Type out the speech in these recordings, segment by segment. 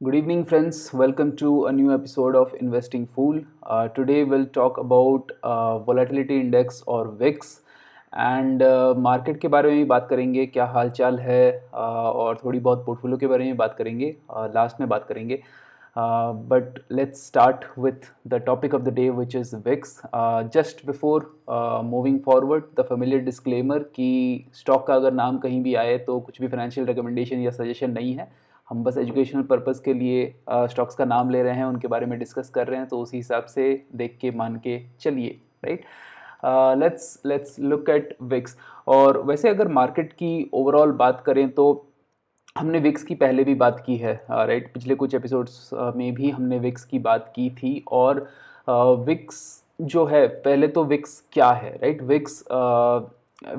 Good evening, friends. Welcome to a new episode of Investing Fool. Today, we'll talk about volatility index और VIX and market के बारे में भी बात करेंगे, क्या हाल चाल है और थोड़ी बहुत पोर्टफोलियो के बारे में बात करेंगे, लास्ट में बात करेंगे. But let's start with the topic of the day, which is VIX. Just before moving forward, the familiar disclaimer कि स्टॉक का अगर नाम कहीं भी आए तो कुछ भी फाइनेंशियल रिकमेंडेशन या सजेशन नहीं है. हम बस एजुकेशनल पर्पस के लिए स्टॉक्स का नाम ले रहे हैं, उनके बारे में डिस्कस कर रहे हैं, तो उसी हिसाब से देख के मान के चलिए. Right. Let's look at VIX. और वैसे अगर मार्केट की ओवरऑल बात करें तो हमने विक्स की पहले भी बात की है. राइट. पिछले कुछ एपिसोड्स में भी हमने विक्स की बात की थी. और विक्स जो है, पहले तो विक्स क्या है. Right.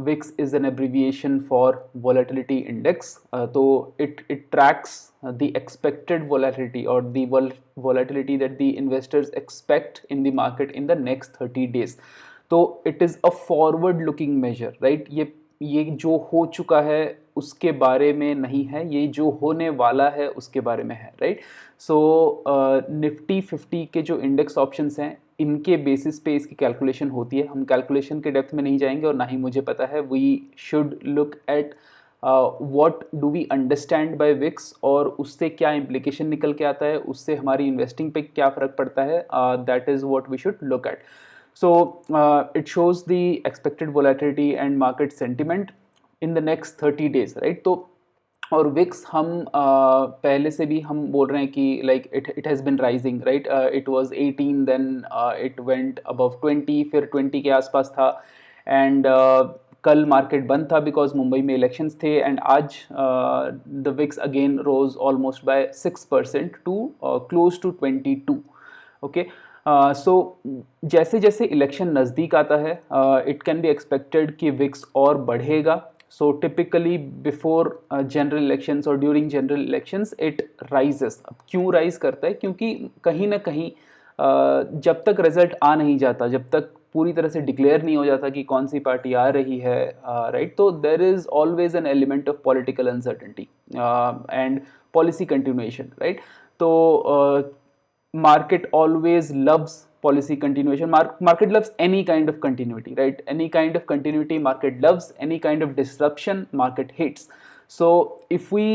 VIX is an abbreviation for volatility index. So it tracks the expected volatility or the volatility that the investors expect in the market in the next 30 days. तो it is a forward looking measure, right? ये जो हो चुका है उसके बारे में नहीं है, ये जो होने वाला है उसके बारे में है. राइट. सो निफ्टी 50 के जो इंडेक्स ऑप्शंस हैं, इनके बेसिस पे इसकी कैलकुलेशन होती है. हम कैलकुलेशन के डेप्थ में नहीं जाएंगे और ना ही मुझे पता है. We should look at what do we understand by VIX और उससे क्या इम्प्लीकेशन निकल के आता है, उससे हमारी इन्वेस्टिंग पे क्या फ़र्क पड़ता है. That is what we should look at. So it shows the expected volatility and market sentiment in the next 30 days, right? तो और विक्स हम पहले से भी हम बोल रहे हैं कि like it has been rising. Right. It was 18, then it went above 20, फिर 20 के आसपास था. एंड कल मार्केट बंद था बिकॉज मुंबई में इलेक्शंस थे. एंड आज the VIX again rose almost by 6% to close to 22. Okay. So जैसे जैसे इलेक्शन नज़दीक आता है, इट कैन बी एक्सपेक्टेड कि विक्स और बढ़ेगा. So typically before general elections और during general elections it rises. अब क्यों राइज करता है? क्योंकि कहीं ना कहीं जब तक रिजल्ट आ नहीं जाता, जब तक पूरी तरह से डिक्लेयर नहीं हो जाता कि कौन सी पार्टी आ रही है, राइट, तो there is always an element of political uncertainty and policy continuation. Right. तो market always loves policy continuation. Market loves any kind of continuity, right? Any kind of continuity market loves. Any kind of disruption market hates. So if we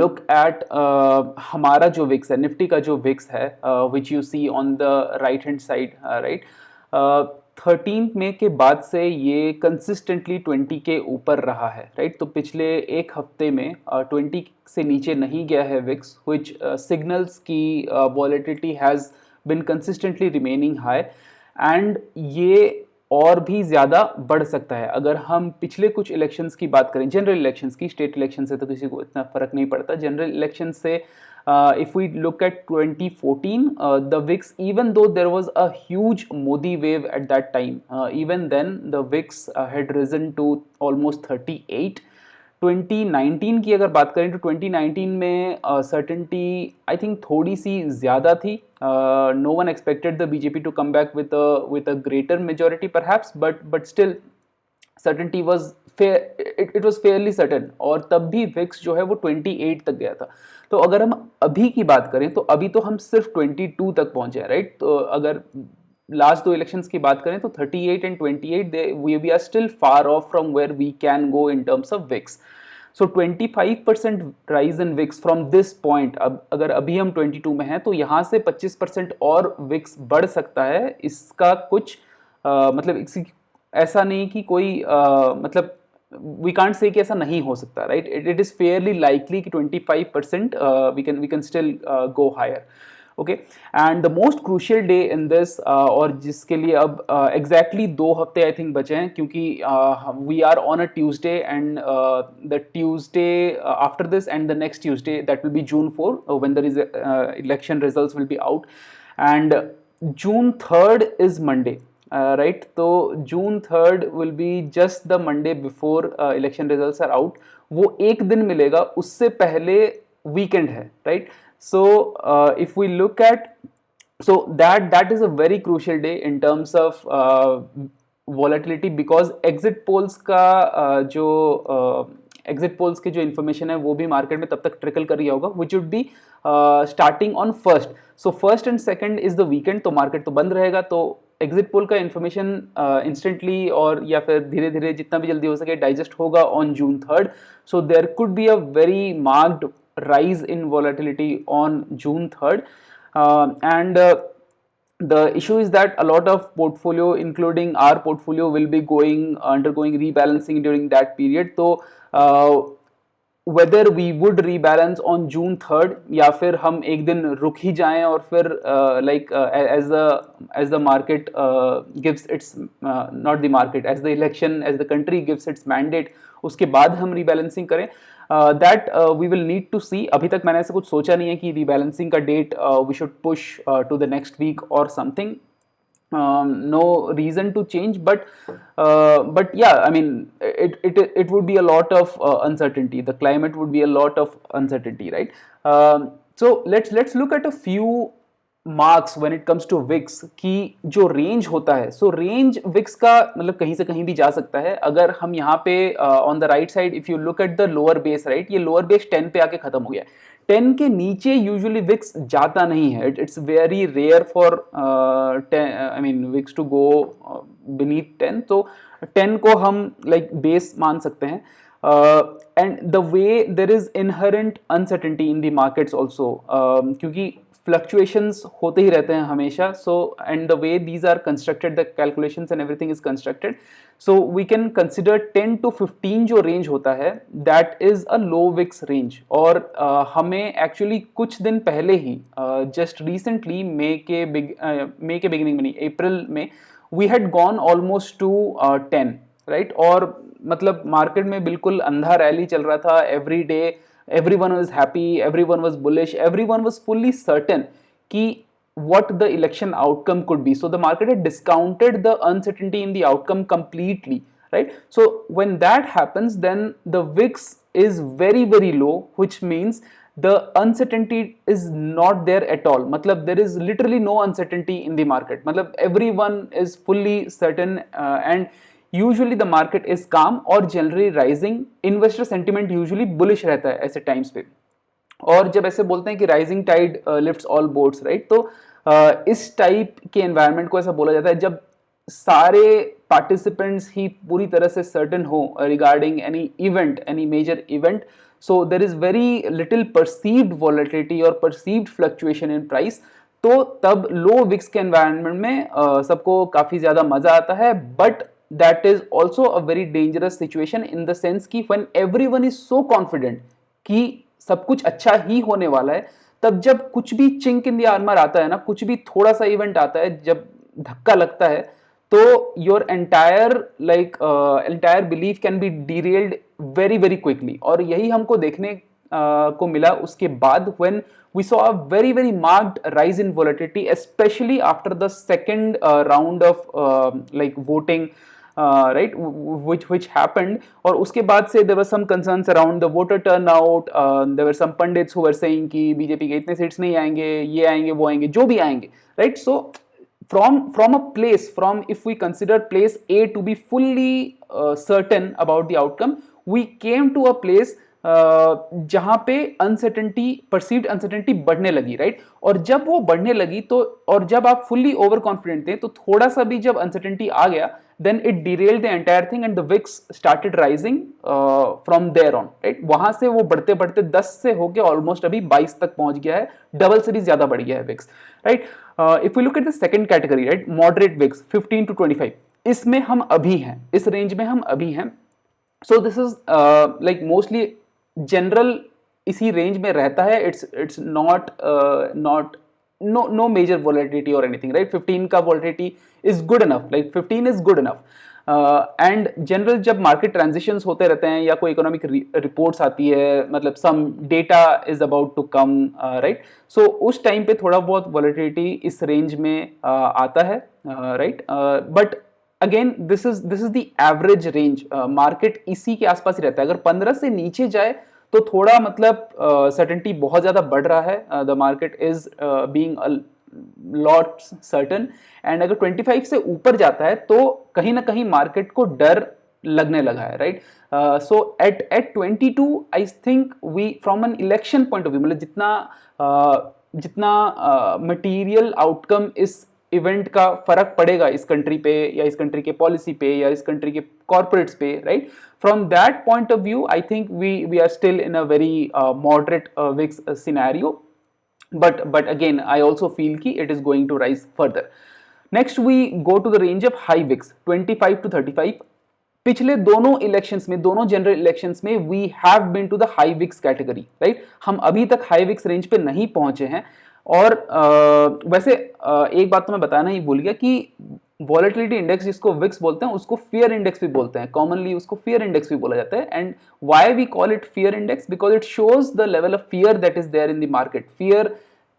look at हमारा जो Vicks है, Nifty का जो Vicks है, which you see on the right hand side, right? 13 मई के बाद से ये कंसिस्टेंटली 20 के ऊपर रहा है. राइट. तो पिछले एक हफ्ते में 20 से नीचे नहीं गया है विक्स, विच सिग्नल्स की volatility has been consistently remaining high. And ये और भी ज़्यादा बढ़ सकता है. अगर हम पिछले कुछ इलेक्शंस की बात करें, जनरल इलेक्शंस की, स्टेट इलेक्शन से तो किसी को इतना फ़र्क नहीं पड़ता, जनरल इलेक्शन से if we look at 2014, the VIX, even though there was a huge Modi wave at that time, even then the VIX had risen to almost 38. 2019 की अगर बात करें तो 2019 में सर्टेनिटी आई थिंक थोड़ी सी ज़्यादा थी. No one expected the BJP to come back with a greater majority perhaps, but still certainty was it was fairly certain. और तब भी विक्स जो है वो 28 तक गया था. तो अगर हम अभी की बात करें तो अभी तो हम सिर्फ 22 तक पहुंचे हैं. राइट. तो अगर लास्ट दो इलेक्शंस की बात करें तो 38 and 28 we are still far off from where we can go in terms of VIX. So 25% rise in VIX from this point. अब अगर अभी हम 22 में हैं तो यहाँ से 25% और विक्स बढ़ सकता है. इसका कुछ मतलब ऐसा नहीं कि कोई मतलब वी कांट से कि ऐसा नहीं हो सकता. Right. It is fairly likely कि 25% we can still go higher. Okay. And the most crucial day in this, और जिसके लिए अब एग्जैक्टली 2 हफ्ते आई थिंक बचे हैं, क्योंकि we are on a Tuesday and the Tuesday after this and the next Tuesday that will be June 4 when the election results will be out. And June 3rd is Monday. Right. तो June 3rd will be just the Monday before election results are out. वो एक दिन मिलेगा, उससे पहले weekend है. Right. So if we look at, so that is a very crucial day in terms of volatility, because exit polls का जो exit polls की जो इन्फॉर्मेशन है वो भी मार्केट में तब तक ट्रिकल कर रही होगा, which would be starting on first. So first and second is the weekend, तो मार्केट तो बंद रहेगा. तो एग्जिट पोल का इन्फॉर्मेशन इंस्टेंटली और या फिर धीरे धीरे जितना भी जल्दी हो सके डाइजेस्ट होगा on June 3rd. So there could be a very marked rise in volatility on June 3rd. And the issue is that a lot of portfolio, including our portfolio, will be undergoing rebalancing during that period. So whether we would rebalance on June 3rd या फिर हम एक दिन रुक ही जाएं और फिर as the market gives its not the market, as the election, as the country gives its mandate, उसके बाद हम rebalancing करें, that we will need to see. अभी तक मैंने ऐसा कुछ सोचा नहीं है कि rebalancing का date we should push to the next week or something. No reason to change, but yeah, I mean it would be a lot of uncertainty. The climate would be a lot of uncertainty, right? So let's look at a few marks when it comes to VIX कि जो range होता है. सो range VIX का मतलब कहीं से कहीं भी जा सकता है. अगर हम यहाँ पे on the right side if you look at the lower base, right, ये लोअर बेस 10 पे आके खत्म हो गया. 10 के नीचे यूजुअली VIX जाता नहीं है. It's very rare for I mean VIX to go beneath 10. तो 10 को हम लाइक बेस मान सकते हैं. And the way there is inherent uncertainty in the markets also, क्योंकि फ्लक्चुएशंस होते ही रहते हैं हमेशा. So and the way these are constructed, the calculations and everything is constructed. So we can consider 10 to 15 जो रेंज होता है that is a low VIX range. और हमें एक्चुअली कुछ दिन पहले ही जस्ट रिसेंटली मई के बिगिनिंग में नहीं, अप्रैल में we had gone almost to 10, right. और मतलब मार्केट में बिल्कुल अंधा रैली चल रहा था. Every day everyone was happy, everyone was bullish, everyone was fully certain ki what the election outcome could be. So the market had discounted the uncertainty in the outcome completely, right? So when that happens, then the VIX is very very low, which means the uncertainty is not there at all. Matlab there is literally no uncertainty in the market. Matlab everyone is fully certain and usually the market is calm or generally rising. Investor sentiment usually bullish रहता है ऐसे times पे. और जब ऐसे बोलते हैं कि rising tide lifts all boats, right? तो इस टाइप के एनवायरनमेंट को ऐसा बोला जाता है जब सारे पार्टिसिपेंट्स ही पूरी तरह से सर्टन हो regarding any event, any major event. So there is very little perceived volatility और परसीव्ड फ्लक्चुएशन इन प्राइस. तो तब लो VIX के एनवायरनमेंट में सबको काफी ज्यादा मजा आता है. But that is also a very dangerous situation in the sense कि when everyone is so confident कि सब कुछ अच्छा ही होने वाला है, तब जब कुछ भी चिंक इन द आर्मर आता है ना, कुछ भी थोड़ा सा इवेंट आता है, जब धक्का लगता है, तो your entire belief can be derailed very very quickly. और यही हमको देखने को मिला उसके बाद when we saw a very very marked rise in volatility, especially after the second round of like voting, right, which happened. और उसके बाद से there were some concerns around the voter turnout. There were some pundits who were saying कि BJP के इतने seats नहीं आएंगे, ये आएंगे, वो आएंगे, जो भी आएंगे, right? So from a place, from if we consider place A to be fully certain about the outcome, we came to a place जहां पे अनसर्टेनिटी, परसीव्ड अनसर्टेनिटी बढ़ने लगी, राइट. और जब वो बढ़ने लगी तो, और जब आप फुल्ली ओवर कॉन्फिडेंट थे, तो थोड़ा सा भी जब अनसर्टेनिटी आ गया, then it derailed the entire thing and the VIX started rising from there on, right. वहां से वो बढ़ते बढ़ते 10 से होके ऑलमोस्ट अभी 22 तक पहुंच गया है. डबल से भी ज्यादा बढ़ गया है VIX, right. If we look at the second category, right, moderate VIX 15 to 25, इसमें हम अभी हैं, इस रेंज में हम अभी हैं. So this is like mostly general इसी रेंज में रहता है. It's not no major volatility or anything, right. 15 का volatility is good enough, like 15 is good enough. And general जब market transitions होते रहते हैं या कोई economic reports आती है, मतलब some data is about to come, right. So उस टाइम पे थोड़ा बहुत volatility इस range में आता है, right. But again this is the average range. Market इसी के आसपास ही रहता है. अगर 15 से नीचे जाए तो थोड़ा मतलब सर्टेनिटी बहुत ज्यादा बढ़ रहा है. The market is being a lot certain. And अगर 25 से ऊपर जाता है तो कहीं ना कहीं मार्केट को डर लगने लगा है, right? So at 22 I think we from an election point of view, मतलब जितना मटीरियल आउटकम इस इवेंट का फर्क पड़ेगा इस कंट्री पे या इस कंट्री के पॉलिसी पे या इस कंट्री के कॉर्पोरेट्स पे, right? From that point of view I think we are still in a very moderate VIX scenario, but again I also feel ki it is going to rise further. Next we go to the range of high VIX 25 to 35. पिछले दोनों elections में, दोनों general elections में we have been to the high VIX category, right? हम अभी तक high Vicks range पे नहीं पहुंचे हैं। और वैसे एक बात तो मैं बताना ही भूल गया कि वॉलेटिलिटी इंडेक्स जिसको विक्स बोलते हैं उसको फियर इंडेक्स भी बोलते हैं, कॉमनली उसको फियर इंडेक्स भी बोला जाता है। And why we call it fear index? Because it shows the level of fear that is there in the market. Fear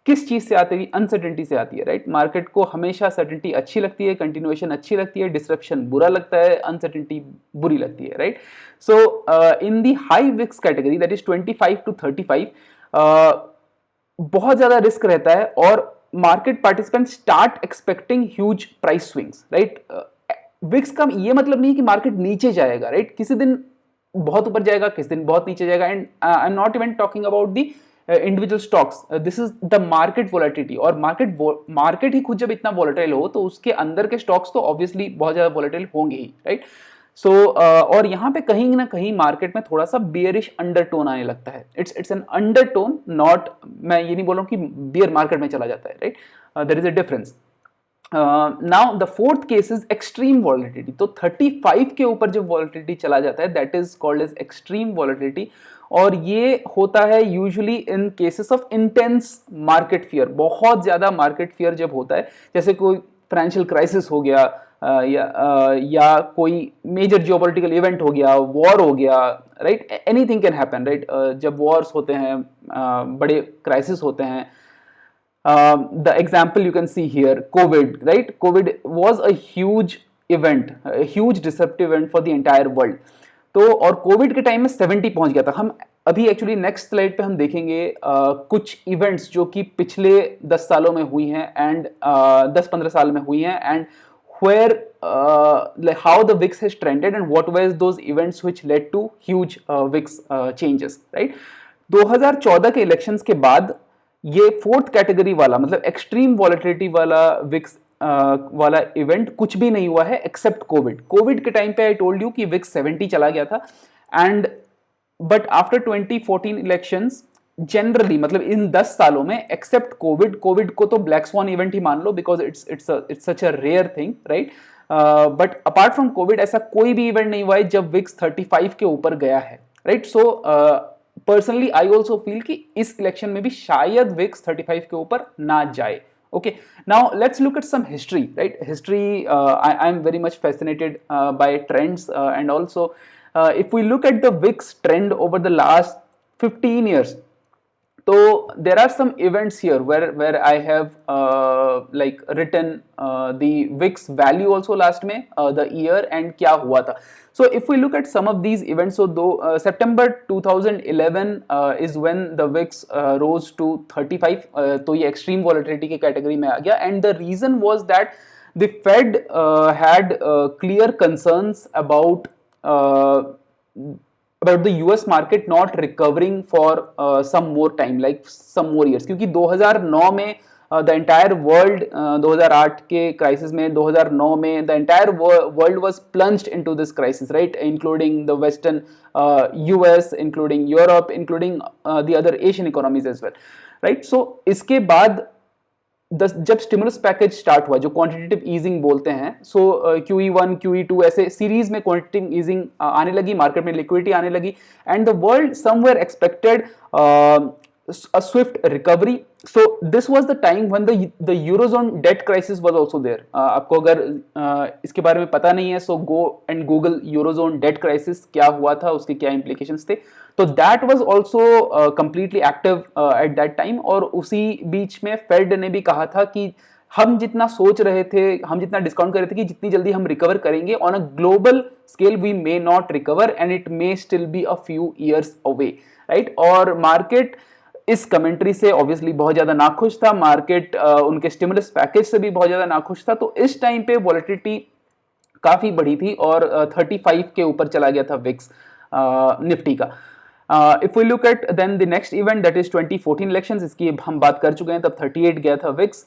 किस चीज से आती है? अनसर्टेनिटी से आती है, राइट? मार्केट को हमेशा सर्टेनिटी अच्छी लगती है, कंटिन्यूएशन अच्छी लगती है, डिसरप्शन बुरा लगता है, अनसर्टेनिटी बुरी लगती है, right? So in the high VIX category that is 25 to 35 बहुत ज्यादा रिस्क रहता है और market participant start expecting huge price swings, right? VIX का ये मतलब नहीं कि मार्केट नीचे जाएगा, राइट? किसी दिन बहुत ऊपर जाएगा, किसी दिन बहुत नीचे जाएगा। And I am not even talking about the individual stocks, this is the market volatility. और मार्केट ही खुद जब इतना वोलेटाइल हो तो उसके अंदर के स्टॉक्स तो ऑब्वियसली बहुत ज्यादा वोलेटाइल होंगे ही, राइट? सो और यहाँ पे कहीं ना कहीं मार्केट में थोड़ा सा बियरिश अंडरटोन आने लगता है। इट्स एन अंडरटोन, नॉट, मैं ये नहीं बोल रहा हूँ कि बियर मार्केट में चला जाता है, right? There is a difference. Now the fourth case is extreme volatility. तो 35 के ऊपर जब वॉलेटिलिटी चला जाता है that is called as extreme volatility. और ये होता है usually in cases of intense market fear. बहुत ज्यादा मार्केट फियर जब होता है, जैसे कोई फाइनेंशियल क्राइसिस हो गया या कोई मेजर जियोपॉलिटिकल इवेंट हो गया, वॉर हो गया, right? Anything can happen, right? जब वॉर्स होते हैं, बड़े क्राइसिस होते हैं। The example you can see here, COVID, right? COVID was a huge event, a huge disruptive event for the entire world. तो और कोविड के टाइम में 70 पहुंच गया था। हम अभी एक्चुअली नेक्स्ट स्लाइड पे हम देखेंगे कुछ इवेंट्स जो कि पिछले 10 सालों में हुई हैं एंड 10-15 साल में हुई हैं, and where like how the VIX has trended and what were those events which led to huge VIX changes, right? 2014 के इलेक्शंस के बाद ये फोर्थ कैटेगरी वाला, मतलब एक्सट्रीम वॉलेटिलिटी वाला विक्स वाला इवेंट कुछ भी नहीं हुआ है एक्सेप्ट कोविड। कोविड के टाइम पे आई टोल्ड यू कि विक्स 70 चला गया था। And but after 2014 elections generally, मतलब इन 10 सालों में एक्सेप्ट कोविड को तो ब्लैक स्वॉन इवेंट ही मान लो because it's such a rare thing, right? But apart from COVID ऐसा कोई भी इवेंट नहीं हुआ है जब विक्स 35 के ऊपर गया है, right? So personally I also feel कि इस इलेक्शन में भी शायद विक्स 35 के ऊपर ना जाए। Okay, now let's look at some history, right? History, I'm very much fascinated by trends, and also if we look at the VIX trend over the last 15 years, so there are some events here where I have like written the VIX value also last में, the year and क्या हुआ था. So if we look at some of these events, so though September 2011 is when the VIX rose to 35, तो ये extreme volatility के category में आ गया, and the reason was that the Fed had clear concerns about the US market not recovering for some more time, like some more years, क्योंकि 2009 में the entire world 2008 के crisis में, 2009 में the entire world was plunged into this crisis, right? Including the Western US, including Europe, including the other Asian economies as well, right? So इसके बाद जब stimulus package start हुआ, जो quantitative easing बोलते हैं, सो QE1 QE2 ऐसे series में quantitative easing आने लगी, मार्केट में लिक्विडिटी आने लगी, and the world somewhere expected a swift recovery. So this was the time when the eurozone debt crisis was also there. आपको अगर इसके बारे में पता नहीं है, so go and Google eurozone debt crisis, क्या हुआ था, उसके क्या implications थे. तो that was also completely active at that time. और उसी बीच में Fed ने भी कहा था कि हम जितना सोच रहे थे, हम जितना डिस्काउंट कर रहे थे कि जितनी जल्दी हम रिकवर करेंगे, on a global scale we may not recover and it may still be a few years away, right? और मार्केट इस कमेंट्री से ऑब्वियसली बहुत ज्यादा नाखुश था, मार्केट उनके स्टिमुलस पैकेज से भी बहुत ज्यादा नाखुश था। तो इस टाइम पे वॉलेटिलिटी काफ़ी बड़ी थी और 35 के ऊपर चला गया था विक्स निफ्टी का। If we look at then the next event that is 2014 elections, इसकी हम बात कर चुके हैं, तब 38 गया था VIX.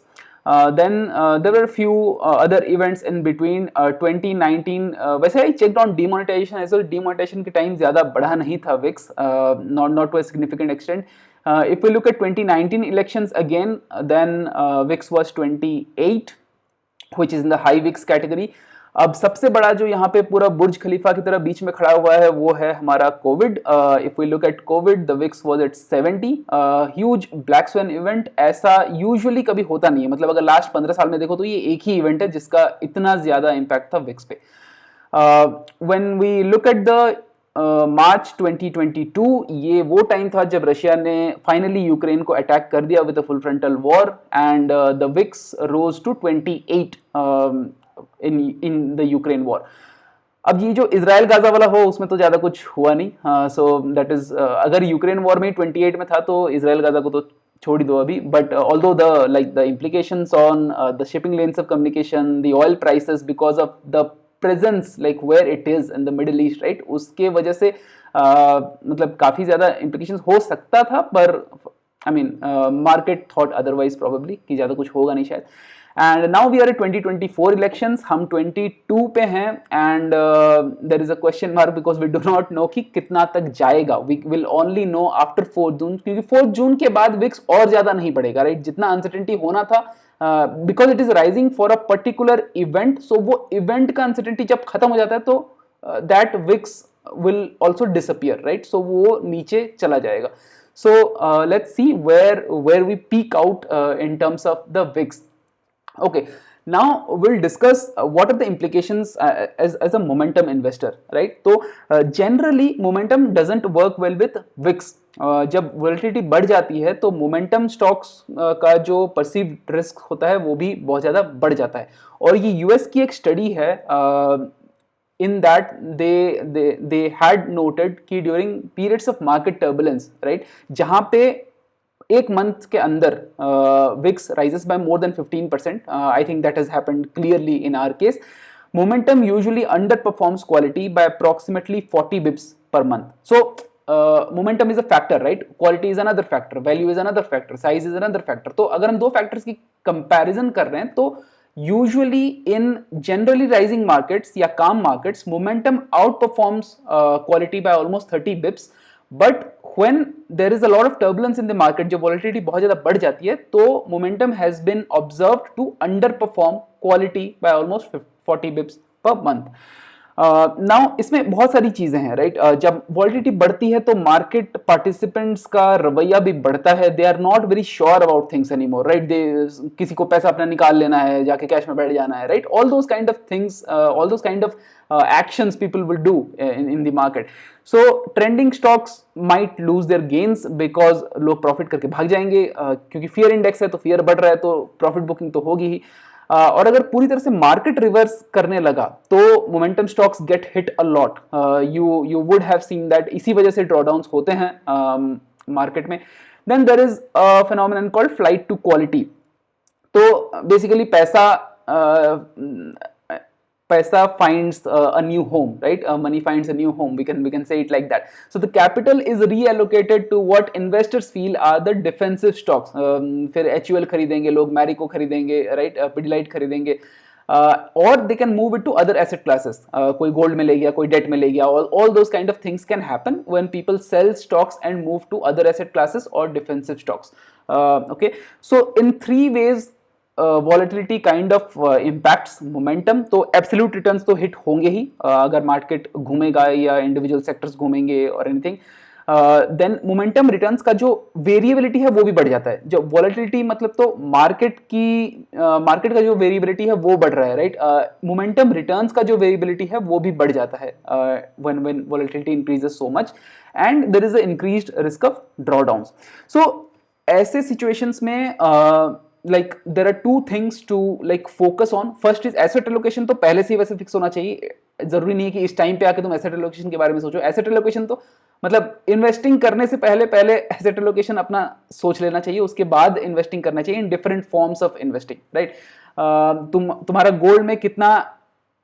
Then there were few other events in between 2019। वैसे I checked on demonetisation as well, demonetisation के टाइम ज़्यादा बढ़ा नहीं था VIX, not to a significant extent. If we look at 2019 elections again, then VIX was 28, which is in the high VIX category. अब सबसे बड़ा जो यहाँ पे पूरा बुर्ज खलीफा की तरह बीच में खड़ा हुआ है वो है हमारा Covid. If we look at Covid, the VIX was at 70. Huge black swan event, ऐसा यूजुअली कभी होता नहीं है. मतलब अगर लास्ट 15 साल में देखो तो ये एक ही इवेंट है जिसका इतना ज्यादा इम्पैक्ट था विक्स पे. When we look at the March 2022, ये वो टाइम था जब रशिया ने फाइनली यूक्रेन को अटैक कर दिया with a full frontal war, and the VIX rose to 28 in the Ukraine war. अब ये जो इजराइल गाजा वाला हो उसमें तो ज्यादा कुछ हुआ नहीं. सो दैट इज, अगर यूक्रेन वॉर में 28 में था तो इजराइल गाजा को तो छोड़ ही दो अभी. But although the implications on the shipping lanes of communication, the oil prices, because of the presence like where it is in the Middle East, right, उसके वजह से मतलब काफी ज्यादा इम्प्लीकेशंस हो सकता था. पर I mean market thought otherwise probably कि ज्यादा कुछ होगा नहीं शायद. And now we are at 2024 elections, हम 22 पे हैं, and there is a question mark because we do not know कि कितना तक जाएगा. We will only know after 4 June, क्योंकि 4 जून के बाद विक्स और ज्यादा नहीं बढ़ेगा, राइट. जितना अनसर्टेनिटी होना था, because it is rising for a particular event, so वो इवेंट का अनसर्टेनिटी जब खत्म हो जाता है तो that VIX will also disappear, right. So वो नीचे चला जाएगा. So let's see where we peak out in terms of the VIX. Okay, now we'll discuss what are the implications as a momentum investor, right? So generally momentum doesn't work well with VIX. जब volatility बढ़ जाती है तो momentum stocks का जो perceived risk होता है वो भी बहुत ज़्यादा बढ़ जाता है. और ये US की एक स्टडी है, in that they had noted कि during periods of market turbulence, right, जहाँ पे एक मंथ के अंदर VIX rises by more than 15%. I think that has happened clearly in our case. Momentum usually underperforms quality by approximately 40 bips per month. So momentum is a factor, right? Quality is another factor, value is another factor, size is another factor. तो अगर हम दो factors की comparison कर रहे हैं तो usually in generally rising markets या calm markets, momentum outperforms quality by almost 30 bips. But when there is a lot of turbulence in the market, जब volatility बहुत ज़्यादा बढ़ जाती है तो momentum has been observed to underperform quality by almost 40 bips per month. Now इसमें बहुत सारी चीजें हैं, राइट. जब वॉलिटिलिटी बढ़ती है तो मार्केट पार्टिसिपेंट्स का रवैया भी बढ़ता है. They are not very sure about things anymore, right. They किसी को पैसा अपना निकाल लेना है, जाके कैश में बैठ जाना है, right. All those kind of things, all those kind of actions people will do in the market. So trending stocks might lose their gains because लोग प्रॉफिट करके भाग जाएंगे, क्योंकि फियर इंडेक्स है तो फियर बढ़ रहा है तो प्रॉफिट बुकिंग तो होगी ही. और अगर पूरी तरह से मार्केट रिवर्स करने लगा तो momentum stocks get hit a lot. You would have seen that. इसी वजह से ड्रॉडाउन्स होते हैं मार्केट में. Then there is a phenomenon called flight to quality. तो बेसिकली पैसा finds a new home, right? Money finds a new home. We can say it like that. So the capital is reallocated to what investors feel are the defensive stocks. फिर HUL खरीदेंगे लोग, Marico खरीदेंगे, right? Pidilite खरीदेंगे, और they can move it to other asset classes. कोई gold में ले गया, कोई debt में ले गया. All those kind of things can happen when people sell stocks and move to other asset classes or defensive stocks. Okay, so in 3 ways volatility kind of impacts momentum. तो absolute returns तो hit होंगे ही अगर market घूमेगा या individual sectors घूमेंगे और anything. Then momentum returns का जो वेरिएबिलिटी है वो भी बढ़ जाता है. जो वॉलेटिलिटी मतलब तो मार्केट का जो वेरिएबिलिटी है वो बढ़ रहा है, राइट. मोमेंटम रिटर्न्स का जो वेरिएबिलिटी है वो भी बढ़ जाता है when volatility increases so much and there is a increased risk of drawdowns. So ऐसे सिचुएशंस में like there are 2 things to like focus on. First is asset allocation. तो पहले से ही वैसे फिक्स होना चाहिए. जरूरी नहीं है कि इस टाइम पे आके तुम एसेट एलोकेशन के बारे में सोचो. एसेट एलोकेशन तो मतलब इन्वेस्टिंग करने से पहले एसेट एलोकेशन अपना सोच लेना चाहिए, उसके बाद इन्वेस्टिंग करना चाहिए in different forms of investing, right. तुम्हारा गोल्ड में कितना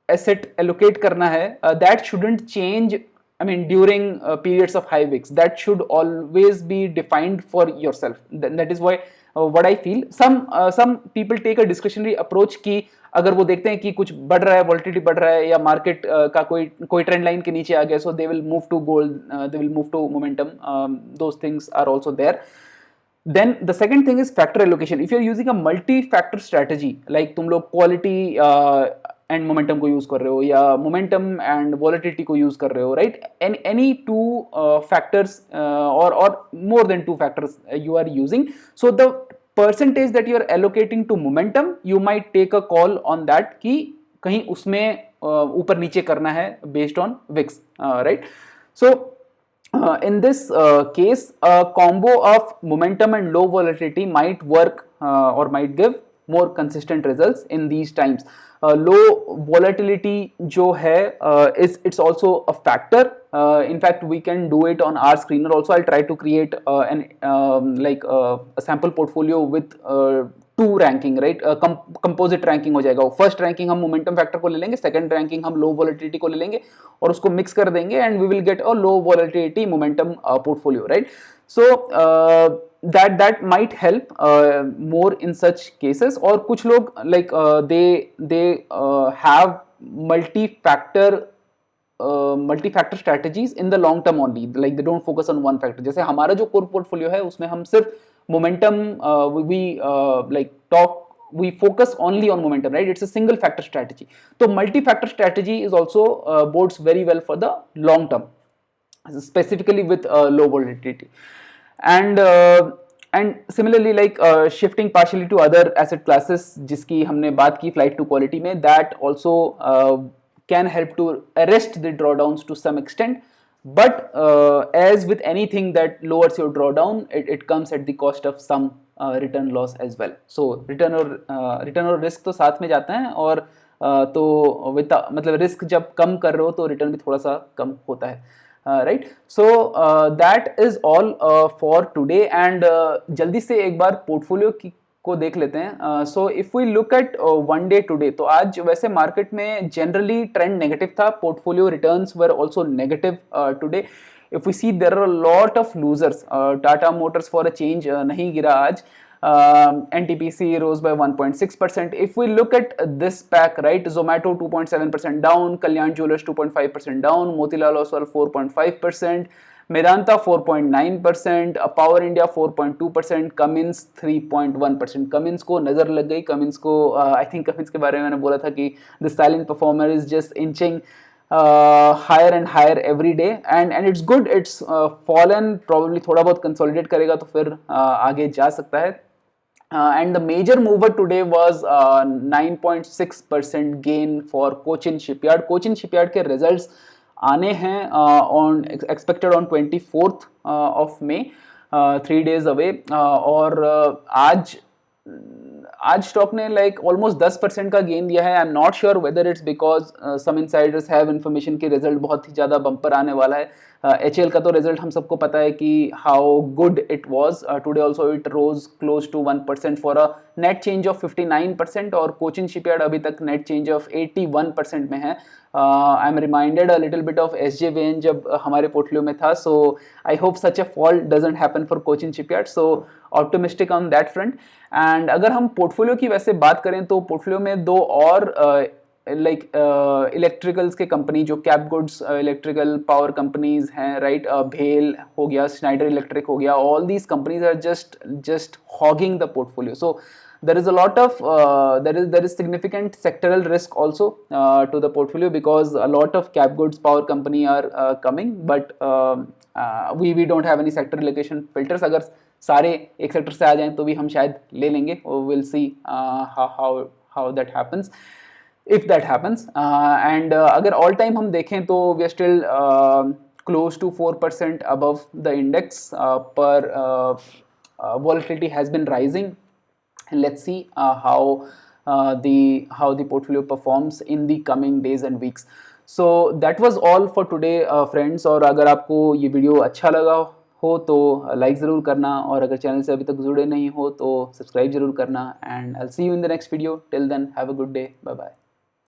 एसेट एलोकेट करना है, that shouldn't change, I mean, during periods of high VIX. That should always be defined for yourself. That is why what I feel. Some people take a discretionary approach कि अगर वो देखते हैं कि कुछ बढ़ रहा है, वॉलिटिलिटी बढ़ रहा है, या मार्केट का कोई ट्रेंड लाइन के नीचे आ गया, so they will move to gold, they will move to momentum. Those things are also there. Then the second thing is factor allocation. If you're using a multi-factor strategy, like तुम लोग quality and momentum को use कर रहे हो, या momentum and volatility को use कर रहे हो, राइट, एनी टू फैक्टर्स और more than two factors you are using, so the percentage that you are allocating to momentum, you might take a call on that कि कहीं उसमें ऊपर नीचे करना है based on VIX, right. So in this case, a combo of momentum and low volatility might work or might give more consistent results in these times. Low volatility जो है is it's also a factor. In fact, we can do it on our screener also. I'll try to create an a sample portfolio with two ranking, right, composite ranking हो जाएगा. First ranking हम momentum factor को ले लेंगे, second ranking हम लो volatility को ले लेंगे और उसको मिक्स कर देंगे, and we will get a low volatility momentum portfolio, right. So that might help more in such cases. और कुछ लोग like they have multi-factor strategies in the long term only, like they don't focus on one factor. जैसे हमारा जो core portfolio है उसमें हम सिर्फ momentum we focus only on momentum, right? It's a single factor strategy. So multi-factor strategy is also bodes very well for the long term, specifically with low volatility. And similarly, like shifting partially to other asset classes जिसकी हमने बात की flight to quality में, that also can help to arrest the drawdowns to some extent. But as with anything that lowers your drawdown, it comes at the cost of some return loss as well. So return और risk तो साथ में जाते हैं, और तो मतलब risk जब कम कर रहे हो तो return भी थोड़ा सा कम होता है, right. So that is all for today. And जल्दी से एक बार portfolio को देख लेते हैं. So if we look at one day today, तो आज वैसे मार्केट में जनरली ट्रेंड नेगेटिव था. Portfolio returns were also negative today. If we see there are a lot of losers. Tata Motors for a change नहीं गिरा आज. NTPC rose by 1.6%. If we look at this pack, right, Zomato 2.7% down, Kalyan Jewellers 2.5% down, Motilal Oswal 4.5%, Medanta 4.9%, Power India 4.2%, Cummins 3.1%. Cummins को नजर लग गई. Cummins को I think Cummins के बारे में मैंने बोला था कि the silent performer is just inching higher and higher every day, and it's good. It's fallen, probably थोड़ा बहुत consolidate करेगा तो फिर आगे जा सकता है. And the major mover today was 9.6% gain for Cochin Shipyard. Cochin Shipyard के results आने हैं expected on 24th of May, 3 days away. और आज स्टॉक ने लाइक ऑलमोस्ट 10% का गेन दिया है. I am not sure whether it's because some insiders have information कि रिजल्ट बहुत ही ज़्यादा बम्पर आने वाला है. HAL का तो रिजल्ट हम सबको पता है कि how good it was. Today also it rose close to 1% for a net change of 59%, और कोचिन शिपयार्ड अभी तक नेट चेंज ऑफ 81% में है. I am reminded a little bit of SJVN जब हमारे पोर्टफोलियो में था. So I hope such a fall doesn't happen for Cochin Shipyard. So optimistic on that front. And अगर हम पोर्टफोलियो की वैसे बात करें तो पोर्टफोलियो में दो और इलेक्ट्रिकल्स के कंपनी जो cap goods electrical power companies हैं, राइट, भेल हो गया, स्नाइडर इलेक्ट्रिक हो गया, all these companies are just hogging the portfolio. So there is a lot of there is significant sectoral risk also to the portfolio, because a lot of cap goods power company are coming, but we don't have any sector allocation filters. अगर सारे एक sector से आ जाएं तो भी हम शायद ले लेंगे. we'll see how that happens, if that happens. And अगर all time हम देखें तो we are still close to 4% above the index. Per volatility has been rising. Let's see how the portfolio performs in the coming days and weeks. So that was all for today, friends. और अगर आपको ये video अच्छा लगा हो तो like ज़रूर करना, और अगर चैनल से अभी तक जुड़े नहीं हो तो सब्सक्राइब ज़रूर करना. And I will see you in the next video. Till then have a good day. Bye bye.